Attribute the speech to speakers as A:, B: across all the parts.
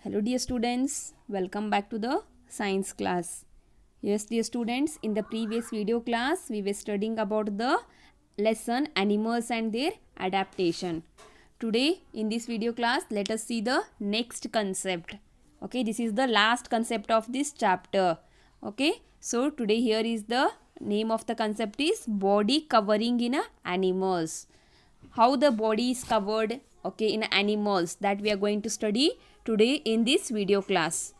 A: Hello dear students, welcome back to the science class. Yes dear students, in the previous video class we were studying about the lesson animals and their adaptation. Today in this video class let us see the next concept. Okay, this is the last concept of this chapter. Okay, so today here is the name of the concept is body covering in animals. How the body is covered, okay, in animals, that we are going to study today in this video class.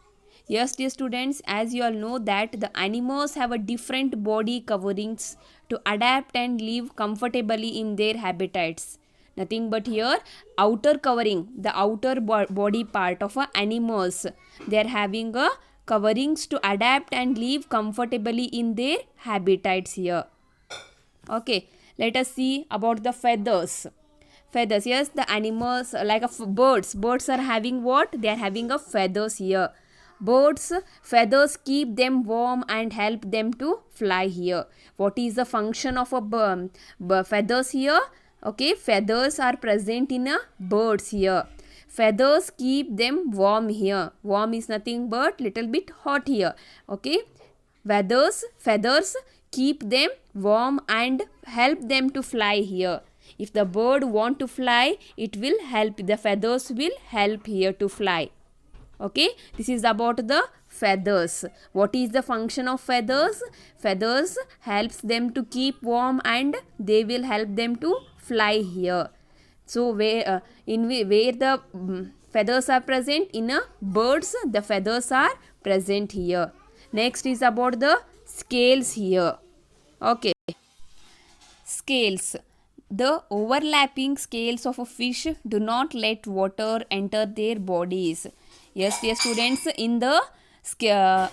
A: Yes dear students, as you all know that the animals have a different body coverings to adapt and live comfortably in their habitats. Nothing but here outer covering, the outer body part of animals, they are having a coverings to adapt and live comfortably in their habitats here. Okay, let us see about the feathers. Feathers, yes, the animals like birds are having what? They are having a feathers here. Birds feathers keep them warm and help them to fly here. What is the function of a feathers here? Okay, feathers are present in a birds here. Feathers keep them warm here. Warm is nothing but little bit hot here. Okay, feathers keep them warm and help them to fly here. If the bird want to fly, it will help, the feathers will help here to fly. Okay, this is about the feathers. What is the function of feathers? Feathers helps them to keep warm and they will help them to fly here. So where the feathers are present in a birds, the feathers are present here. Next is about the scales here. Okay, scales. The overlapping scales of a fish do not let water enter their bodies. Yes, dear students, in the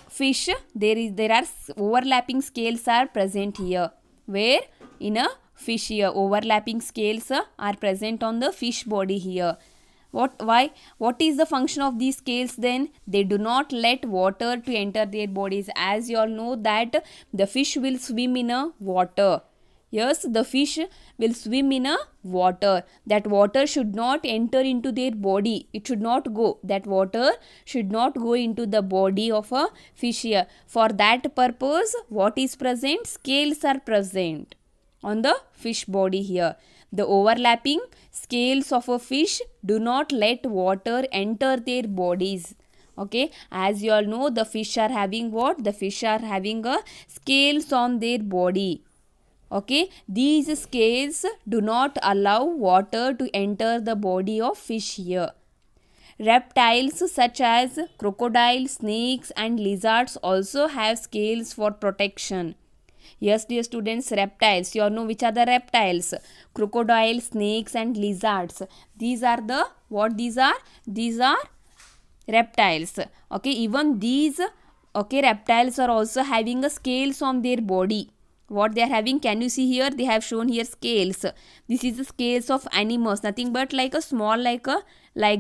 A: fish there are overlapping scales are present here. Where? In a fish here, overlapping scales are present on the fish body here. What is the function of these scales then? They do not let water to enter their bodies. As you all know that the fish will swim in a water. Yes, the fish will swim in a water. That water should not enter into their body. It should not go. That water should not go into the body of a fish here. For that purpose, what is present? Scales are present on the fish body here. The overlapping scales of a fish do not let water enter their bodies. Okay, as you all know, the fish are having what? The fish are having a scales on their body. Okay, these scales do not allow water to enter the body of fish here. Reptiles such as crocodiles, snakes and lizards also have scales for protection. Yes dear students, reptiles, you all know which are the reptiles? Crocodiles, snakes and lizards. These are the what? These are reptiles. Okay, even these reptiles are also having a scales on their body. What they are having, can you see here? They have shown here scales. This is the scales of animals, nothing but like a small like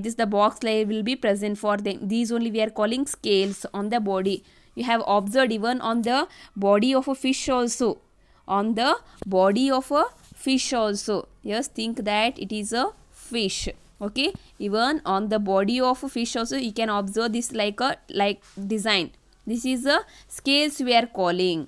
A: this, the box layer will be present for them. These only we are calling scales on the body. You have observed even on the body of a fish also. On the body of a fish also. Yes, think that it is a fish. Okay, even on the body of a fish also you can observe this like design. This is a scales we are calling.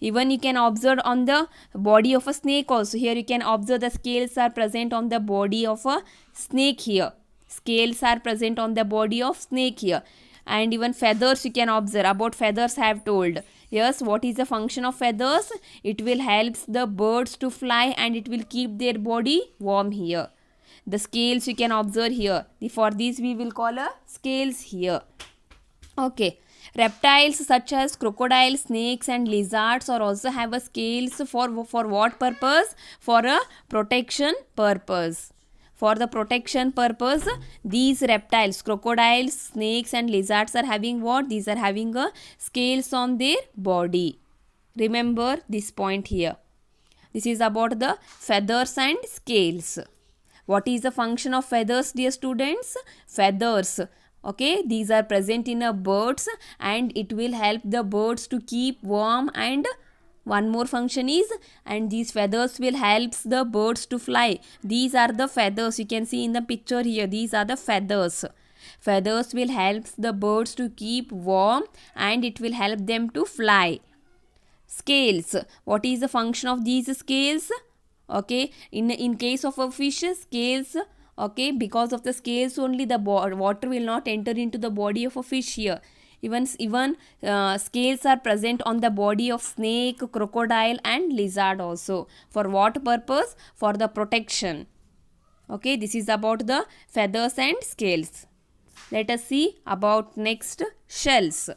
A: Even you can observe on the body of a snake also. Here you can observe the scales are present on the body of a snake here. Scales are present on the body of snake here. And even feathers you can observe. About feathers I have told. Yes, what is the function of feathers? It will help the birds to fly and it will keep their body warm here. The scales you can observe here. For these we will call a scales here. Okay. Reptiles such as crocodiles, snakes and lizards are also have a scales for what purpose? For a protection purpose. For the protection purpose, these reptiles, crocodiles, snakes and lizards are having what? These are having a scales on their body. Remember this point here. This is about the feathers and scales. What is the function of feathers, dear students? Feathers. Okay, these are present in a birds and it will help the birds to keep warm, and one more function is, and these feathers will help the birds to fly. These are the feathers you can see in the picture here. These are the feathers. Feathers will help the birds to keep warm and it will help them to fly. Scales. What is the function of these scales? Okay, in case of a fish, scales, okay, because of the scales only the water will not enter into the body of a fish here. Even scales are present on the body of snake, crocodile and lizard also. For what purpose? For the protection. Okay, this is about the feathers and scales. Let us see about next, shells.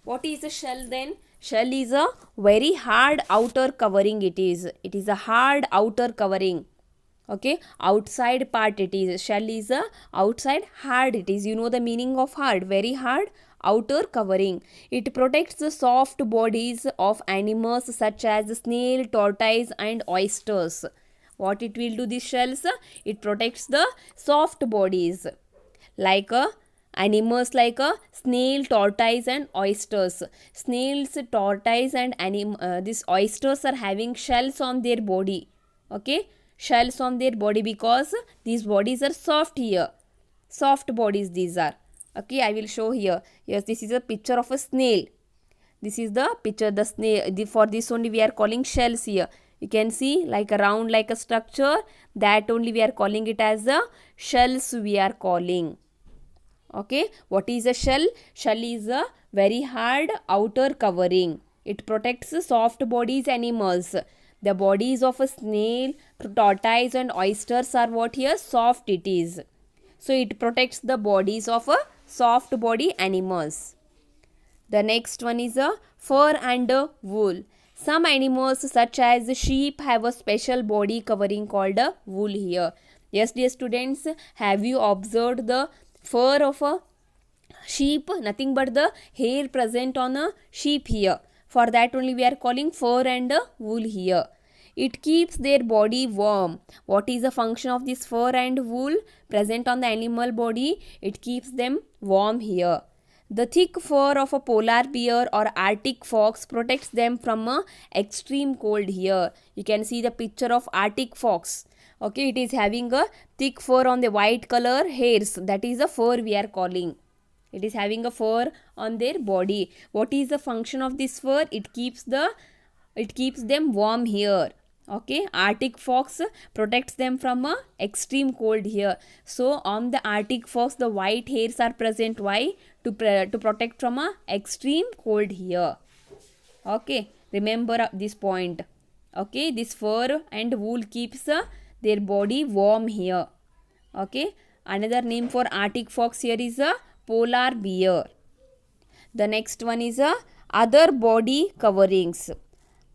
A: What is a shell then? Shell is a very hard outer covering. It is a hard outer covering. Okay, outside part it is. Shell is a outside, hard it is. You know the meaning of hard, very hard outer covering. It protects the soft bodies of animals such as snail, tortoise and oysters. What it will do, these shells? It protects the soft bodies like animals like a snail, tortoise and oysters. Snails, tortoise and these oysters are having shells on their body. Okay, shells on their body because these bodies are soft here. Soft bodies these are. Okay, I will show here. Yes, this is a picture of a snail. This is the picture, the snail. For this only we are calling shells here. You can see like a round, like a structure. That only we are calling it as the shells we are calling. Okay, what is a shell? Shell is a very hard outer covering. It protects soft bodies animals. The bodies of a snail, tortoise and oysters are what here? Soft it is. So it protects the bodies of a soft body animals. The next one is a fur and a wool. Some animals such as sheep have a special body covering called a wool here. Yes, dear students, have you observed the fur of a sheep? Nothing but the hair present on a sheep here. For that only we are calling fur and a wool here. It keeps their body warm. What is the function of this fur and wool present on the animal body? It keeps them warm here. The thick fur of a polar bear or Arctic fox protects them from a extreme cold here. You can see the picture of Arctic fox. Okay, it is having a thick fur on the white color hairs. That is the fur we are calling. It is having a fur on their body. What is the function of this fur? It keeps them warm here. Okay, Arctic fox protects them from a extreme cold here. So on the Arctic fox the white hairs are present. Why? To protect from a extreme cold here. Okay, remember this point. Okay, this fur and wool keeps their body warm here. Okay, another name for Arctic fox here is a polar bear. The next one is a other body coverings.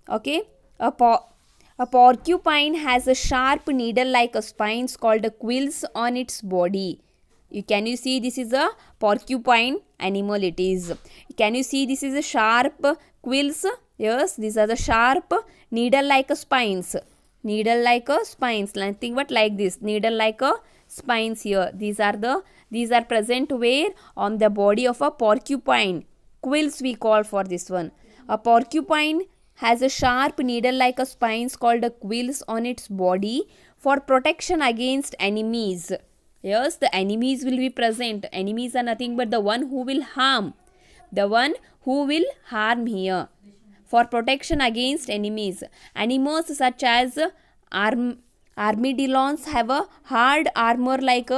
A: Okay, a porcupine has a sharp needle-like spines called quills on its body. Can you see this is a porcupine animal it is. Can you see this is a sharp quills? Yes, these are the sharp needle-like spines. Needle-like spines, nothing but like this. Needle-like spines here. These are present where? On the body of a porcupine. Quills we call for this one. A porcupine has a sharp needle-like spines called quills on its body for protection against enemies. Yes, the enemies will be present. Enemies are nothing but the one who will harm. The one who will harm here. For protection against enemies. Animals such as armadillos have a hard armor like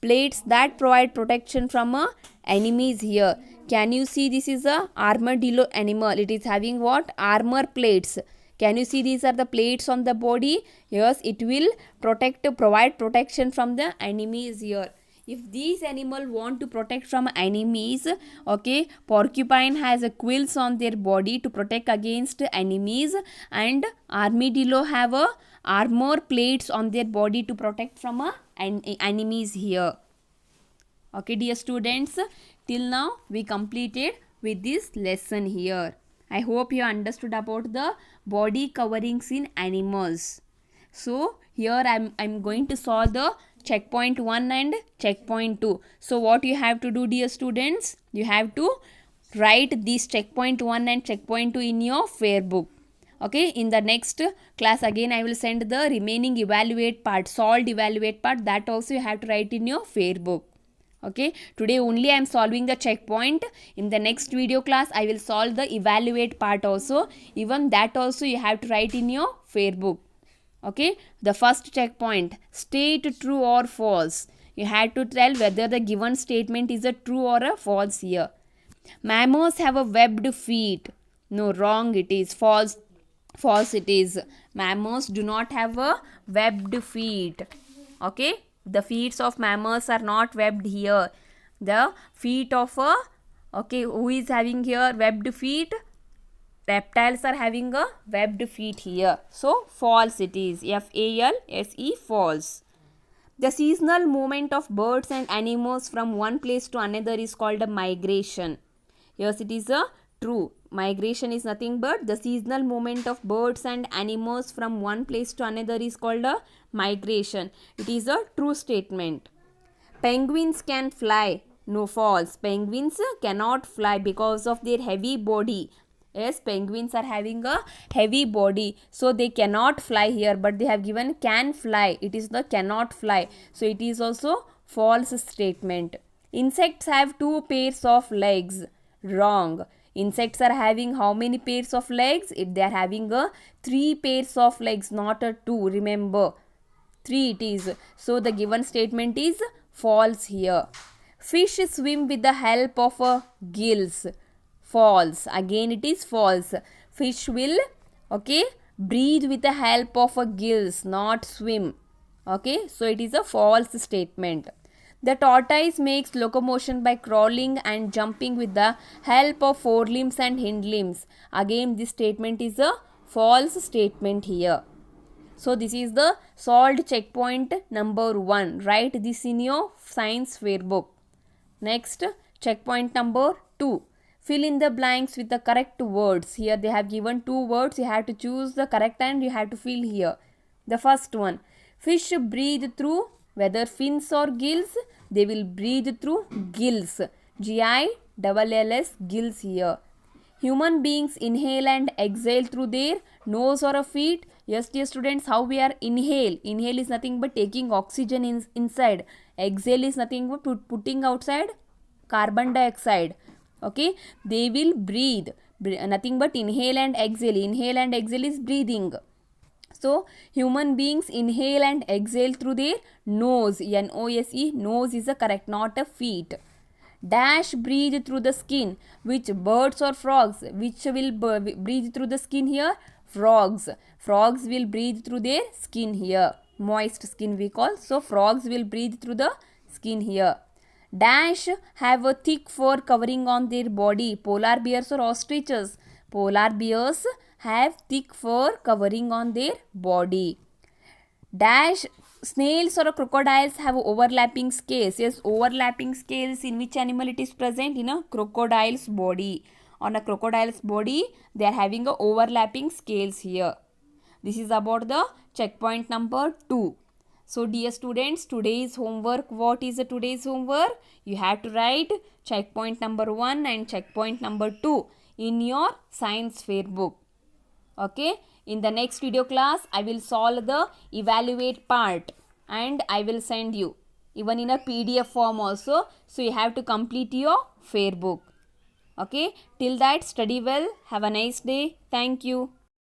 A: plates that provide protection from enemies here. Can you see this is a armadillo animal? It is having what? Armor plates. Can you see these are the plates on the body? Yes, it will provide protection from the enemies here. If these animal want to protect from enemies, okay, porcupine has a quills on their body to protect against enemies, and armadillo have a armor plates on their body to protect from enemies here. Okay, dear students, till now we completed with this lesson here. I hope you understood about the body coverings in animals. So here I'm going to solve the checkpoint 1 and checkpoint 2. So what you have to do, dear students, you have to write this checkpoint 1 and checkpoint 2 in your fair book. Okay, in the next class again I will send the remaining evaluate part, solved evaluate part, that also you have to write in your fair book. Okay, today only I am solving the checkpoint. In the next video class I will solve the evaluate part also. Even that also you have to write in your fair book. Okay, the first checkpoint, state true or false. You have to tell whether the given statement is a true or a false here. Mammals have a webbed feet. No, wrong it is. False. False it is. Mammals do not have a webbed feet. Okay, the feet of mammals are not webbed here. The feet of a, okay, who is having here webbed feet? Reptiles are having a webbed feet here. So false it is. False, false. The seasonal movement of birds and animals from one place to another is called a migration. Yes, it is a true. Migration is nothing but the seasonal movement of birds and animals from one place to another is called a migration. It is a true statement. Penguins can fly. No, false. Penguins cannot fly because of their heavy body. Yes, penguins are having a heavy body, so they cannot fly here, but they have given can fly. It is the cannot fly. So it is also false statement. Insects have 2 pairs of legs. Wrong. Insects are having how many pairs of legs? If they are having a 3 pairs of legs, not a 2. Remember, 3 it is. So the given statement is false here. Fish swim with the help of gills. False. Again it is false. Fish will, okay, breathe with the help of gills, not swim. Okay, so it is a false statement. The tortoise makes locomotion by crawling and jumping with the help of forelimbs and hind limbs. Again this statement is a false statement here. So this is the solved checkpoint number 1. Write this in your science fair book. Next, checkpoint number 2. Fill in the blanks with the correct words. Here they have given 2 words. You have to choose the correct and you have to fill here. The first one, fish breathe through, whether fins or gills, they will breathe through gills. Gills, gills here. Human beings inhale and exhale through their nose or a feet. Yes, dear students, how we are inhale? Inhale is nothing but taking oxygen inside. Exhale is nothing but putting outside carbon dioxide. Okay, they will breathe. Nothing but inhale and exhale. Inhale and exhale is breathing. So, human beings inhale and exhale through their nose. N-O-S-E, nose is a correct, not a feet. Dash breathe through the skin. Which birds or frogs? Which will breathe through the skin here? Frogs. Frogs will breathe through their skin here. Moist skin we call. So, frogs will breathe through the skin here. Dash have a thick fur covering on their body. Polar bears or ostriches? Polar bears have thick fur covering on their body. Dash snails or crocodiles have overlapping scales. Yes, overlapping scales in which animal it is present? In a crocodile's body. On a crocodile's body, they are having a overlapping scales here. This is about the checkpoint number 2. So dear students, today's homework, what is today's homework? You have to write checkpoint number 1 and checkpoint number 2 in your science fair book. Okay, in the next video class, I will solve the evaluate part and I will send you even in a PDF form also. So you have to complete your fair book. Okay, till that, study well. Have a nice day. Thank you.